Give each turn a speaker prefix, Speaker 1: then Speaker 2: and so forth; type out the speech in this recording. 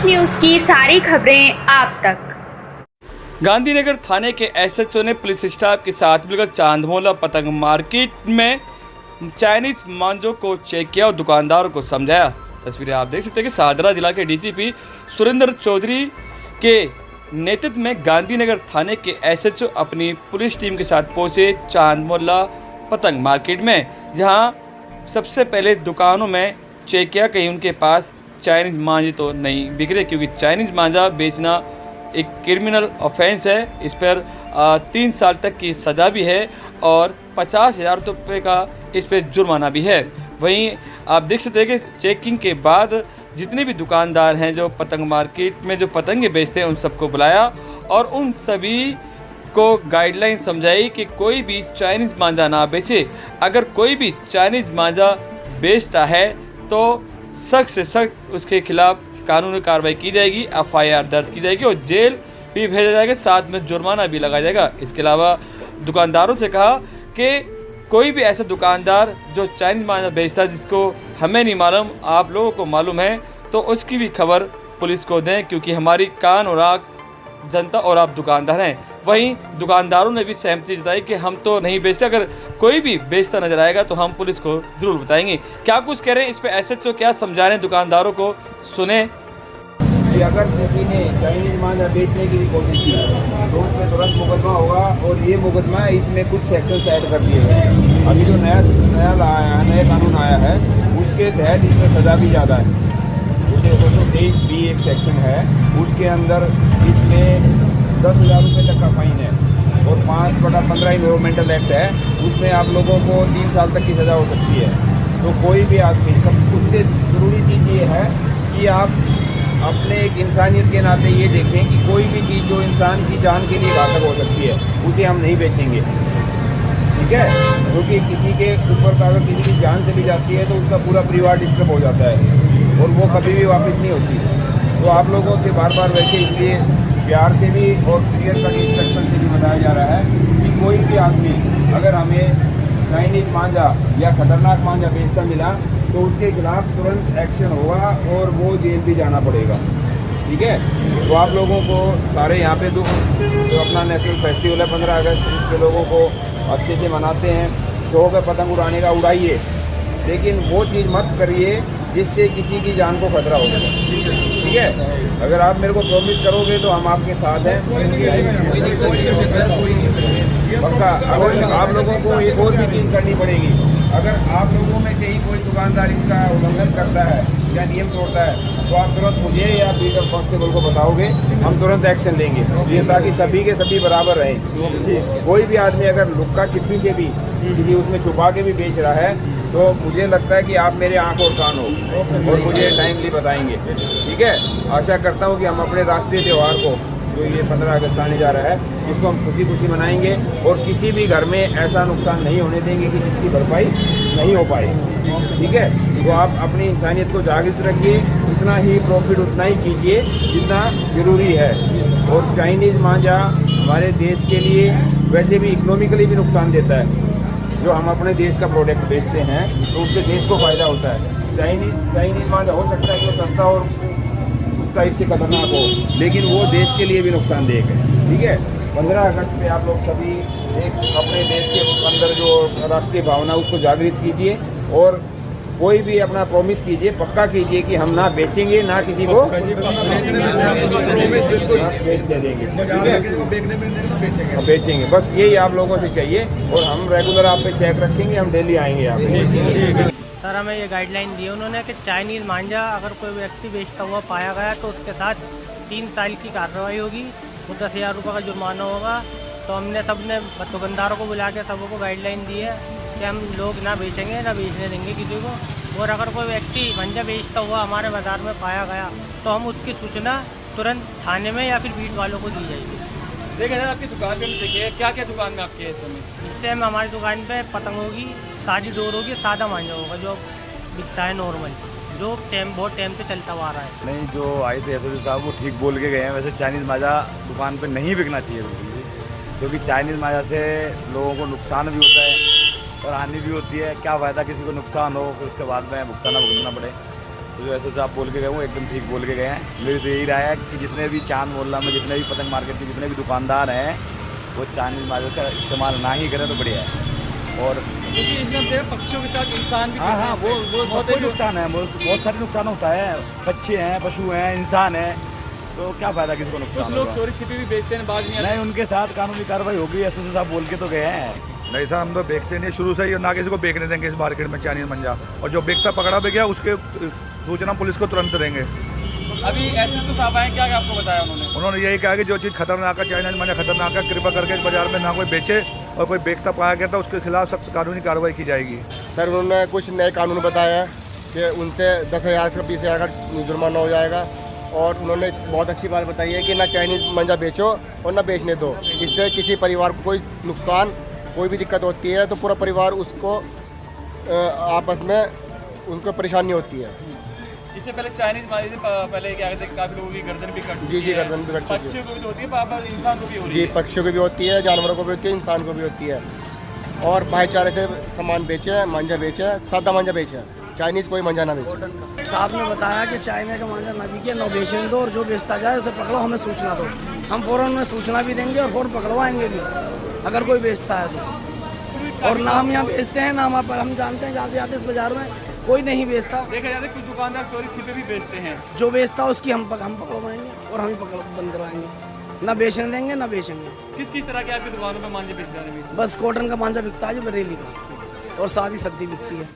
Speaker 1: देश न्यूज की सारी खबरें आप तक।
Speaker 2: गांधीनगर थाने के एसएचओ ने पुलिस स्टाफ के साथ मिलकर चांदमोला पतंग मार्केट में चाइनीज मांझों को चेक किया और दुकानदारों को समझाया। तस्वीरें आप देख सकते हैं कि सादरा जिला के डीसीपी सुरेंद्र चौधरी के नेतृत्व में गांधीनगर थाने के एसएचओ अपनी पुलिस टीम के साथ पहुंचे चांदमोला पतंग मार्केट में, जहां सबसे पहले दुकानों में चेक किया कहीं उनके पास चाइनीज मांझे तो नहीं बिक रहे, क्योंकि चाइनीज मांझा बेचना एक क्रिमिनल ऑफेंस है। इस पर 3 साल तक की सज़ा भी है और 50,000 रुपये का इस पर जुर्माना भी है। वहीं आप देख सकते हैं कि चेकिंग के बाद जितने भी दुकानदार हैं जो पतंग मार्केट में जो पतंगे बेचते हैं उन सबको बुलाया और उन सभी को गाइडलाइन समझाई कि कोई भी चाइनीज़ मांझा ना बेचे। अगर कोई भी चाइनीज़ मांझा बेचता है तो सख्त से सख्त उसके खिलाफ कानूनी कार्रवाई की जाएगी, एफआईआर दर्ज की जाएगी और जेल भी भेजा जाएगा, साथ में जुर्माना भी लगाया जाएगा। इसके अलावा दुकानदारों से कहा कि कोई भी ऐसा दुकानदार जो चाइनीज मांझा बेचता है जिसको हमें नहीं मालूम, आप लोगों को मालूम है, तो उसकी भी खबर पुलिस को दें, क्योंकि हमारी कान और आँख जनता और आप दुकानदार हैं। वहीं दुकानदारों ने भी सहमति जताई कि हम तो नहीं बेचते, अगर कोई भी बेचता नजर आएगा तो हम पुलिस को ज़रूर बताएंगे। क्या कुछ कह रहे हैं इस पे एसएचओ, क्या समझा रहे हैं दुकानदारों को, सुने।
Speaker 3: कि अगर किसी ने चाइनीज मांझा बेचने की भी कोशिश की तो उस पर तुरंत मुकदमा होगा और ये मुकदमा इसमें कुछ सेक्शंस ऐड कर दिए गए हैं। अभी जो नया कानून आया है उसके तहत इसमें सज़ा भी ज़्यादा है। जैसे 223B एक सेक्शन है, उसके अंदर इसमें 10,000 रुपये तक का फाइन है और 5/15 इन्वायरमेंटल एक्ट है, उसमें आप लोगों को 3 साल तक की सज़ा हो सकती है। तो कोई भी आदमी, सब उससे ज़रूरी चीज़ ये है कि आप अपने एक इंसानियत के नाते ये देखें कि कोई भी चीज़ जो इंसान की जान के लिए घातक हो सकती है उसे हम नहीं बेचेंगे, ठीक है। क्योंकि किसी के ऊपर का अगर किसी की जान चली जाती है तो उसका पूरा परिवार डिस्टर्ब हो जाता है और वो कभी भी वापस नहीं होती। तो आप लोगों से बार बार वैसे इसलिए प्यार से भी और क्लियर कट इंस्ट्रक्शन से भी बताया जा रहा है कि कोई भी आदमी अगर हमें चाइनीज मांझा या खतरनाक मांझा बेचता मिला तो उसके खिलाफ तुरंत एक्शन होगा और वो जेल भी जाना पड़ेगा, ठीक है। तो आप लोगों को सारे यहाँ पे जो अपना नेशनल फेस्टिवल है 15 अगस्त, उसके लोगों को अच्छे से मनाते हैं, शौक है पतंग उड़ाने का, उड़ाइए, लेकिन वो चीज़ मत करिए जिससे किसी की जान को खतरा हो जाए, ठीक है। अगर आप मेरे को प्रॉमिस करोगे तो हम आपके साथ हैं पक्का। अगर आप लोगों को एक और भी चीज़ करनी पड़ेगी, अगर आप लोगों में से ही कोई दुकानदार इसका उल्लंघन करता है या नियम तोड़ता है तो आप तुरंत मुझे या बीटर कांस्टेबल को बताओगे, हम तुरंत एक्शन लेंगे, ये ताकि सभी के सभी बराबर रहें। कोई भी आदमी अगर लुक्का छिपी से भी किसी उसमें छुपा के भी बेच रहा है तो मुझे लगता है कि आप मेरे आँख और कान हो और मुझे टाइमली बताएंगे, ठीक है। आशा करता हूँ कि हम अपने राष्ट्रीय त्यौहार को जो ये 15 अगस्त आने जा रहा है इसको हम खुशी खुशी मनाएंगे और किसी भी घर में ऐसा नुकसान नहीं होने देंगे कि जिसकी भरपाई नहीं हो पाए, ठीक है। तो आप अपनी इंसानियत को जागृत रखिए, उतना ही प्रॉफिट उतना ही कीजिए जितना ज़रूरी है। और चाइनीज़ मांझा हमारे देश के लिए वैसे भी इकोनॉमिकली भी नुकसान देता है। जो हम अपने देश का प्रोडक्ट बेचते हैं तो उससे देश को फ़ायदा होता है। चाइनीज़ मांझा हो सकता है कि वो सस्ता और उस टाइप से खतरनाक हो, लेकिन वो देश के लिए भी नुकसानदेह है, ठीक है। 15 अगस्त पे आप लोग सभी एक अपने देश के अंदर जो राष्ट्रीय भावना उसको जागृत कीजिए और कोई भी अपना प्रॉमिस कीजिए, पक्का कीजिए कि हम ना बेचेंगे, ना किसी को बेचेंगे, बस यही आप लोगों से चाहिए। और हम रेगुलर आप पे चेक रखेंगे, हम डेली आएंगे यहाँ पे।
Speaker 4: सर हमें ये गाइडलाइन दी उन्होंने कि चाइनीज़ मांझा अगर कोई व्यक्ति बेचता हुआ पाया गया तो उसके साथ 3 साल की कार्रवाई होगी, वो 10,000 रुपये का जुर्माना होगा। तो हमने सबने दुकानदारों को बुला के सबको गाइडलाइन दी है कि हम लोग ना बेचेंगे, ना बेचने देंगे किसी को। और अगर कोई व्यक्ति मांझा बेचता हुआ हमारे बाज़ार में पाया गया तो हम उसकी सूचना तुरंत थाने में या फिर बीट वालों को दी जाएगी।
Speaker 2: देखिए सर, आपकी दुकान पे देखिए क्या क्या दुकान में आपके इस समय
Speaker 4: इस टाइम हमारी दुकान पे पतंग होगी, सादी डोर होगी, सादा मांझा होगा जो बिकता है नॉर्मल, जो बहुत टाइम से चलता हुआ आ रहा है।
Speaker 5: नहीं, जो आए थे एसओजी साहब वो ठीक बोल के गए हैं। वैसे चाइनीज़ मांझा दुकान पे नहीं बिकना चाहिए बिल्कुल भी, क्योंकि चाइनीज़ मांझा से लोगों को नुकसान भी होता है और हानि भी होती है। क्या फ़ायदा किसी को नुकसान हो फिर उसके बाद में भुगतना पड़े। तो जो ऐसे आप बोल के गए वो एकदम ठीक बोल के गए हैं। मेरी तो यही राय है कि जितने भी चांद मोहल्ला में जितने भी पतंग मार्केट के जितने भी दुकानदार हैं वो चाइनीज़ माजा का इस्तेमाल ना ही करें तो बढ़िया है। और
Speaker 2: क्योंकि इसमें पक्षियों के साथ इंसान भी
Speaker 5: हाँ वो सबको नुकसान है, बहुत सारे नुकसान होता है। पक्षी हैं, पशु हैं, इंसान है, तो क्या फ़ायदा किसी को नुकसान
Speaker 2: कुछ लोग चोरी छिपी भी बेचते हैं, बाद में
Speaker 5: नहीं उनके साथ कानूनी कार्रवाई होगी। ऐसे साहब बोल के तो गए हैं।
Speaker 6: नहीं सर, हम तो बेचते नहीं शुरू से ही, और ना किसी को बेचने देंगे इस मार्केट में चाइनीज मंजा। और जो बेचता पकड़ा भी गया उसके सूचना पुलिस को तुरंत देंगे।
Speaker 2: अभी ऐसे तो साहब आए, क्या आपको बताया
Speaker 6: उन्होंने यही कहा कि जो चीज़ खतरनाक है, चाइनीज मंजा खतरनाक है, कृपा करके इस बाजार में ना कोई बेचे, और कोई बेचता पाया गया तो उसके खिलाफ सख्त कानूनी कार्रवाई की जाएगी।
Speaker 7: सर उन्होंने कुछ नए कानून बताया कि उनसे 10,000 से 20,000 का जुर्माना हो जाएगा। और उन्होंने बहुत अच्छी बात बताई है कि ना चाइनीज मंजा बेचो और ना बेचने दो। इससे किसी परिवार को कोई नुकसान, कोई भी दिक्कत होती है तो पूरा परिवार उसको आपस में उनको परेशानी होती है।
Speaker 2: इससे पहले चाइनीज माजे से पहले क्या कहते हैं, काफी लोगों की गर्दन भी कट
Speaker 7: जी गर्दन भी कट चुकी है।
Speaker 2: पक्षियों को भी होती है, पापा इंसान को भी हो रही
Speaker 7: जी
Speaker 2: है।
Speaker 7: पक्षियों की भी होती है, जानवरों को भी होती है, इंसान को भी होती है। और भाईचारे से सामान बेचे, मांझा बेचे, सादा मांझा बेचे, चाइनीज़ कोई मांझा ना बेचे।
Speaker 8: साहब ने बताया कि चाइना का मांझा ना बिके, न बेचने दो, और जो बेचता जाए उसे पकड़ो, हमें सूचना दो। हम फ़ौरन में सूचना भी देंगे और फ़ौरन पकड़वाएंगे भी अगर कोई बेचता है तो। और ना हम यहाँ बेचते हैं, ना हम जानते हैं जाते जाते इस बाज़ार में कोई नहीं बेचता।
Speaker 2: देखा जाता है कुछ दुकानदार चोरी छिपे भी बेचते हैं।
Speaker 8: जो बेचता है उसकी हम पकड़वाएंगे और हम ही बंद करवाएंगे। ना बेचने देंगे ना बेचेंगे।
Speaker 2: किस तरह के आपकी दुकानों में मांझे बेच जाने में?
Speaker 8: बस कॉटन का मांझा बिकता है, जो बरेली का, और सादी सब्जी बिकती है।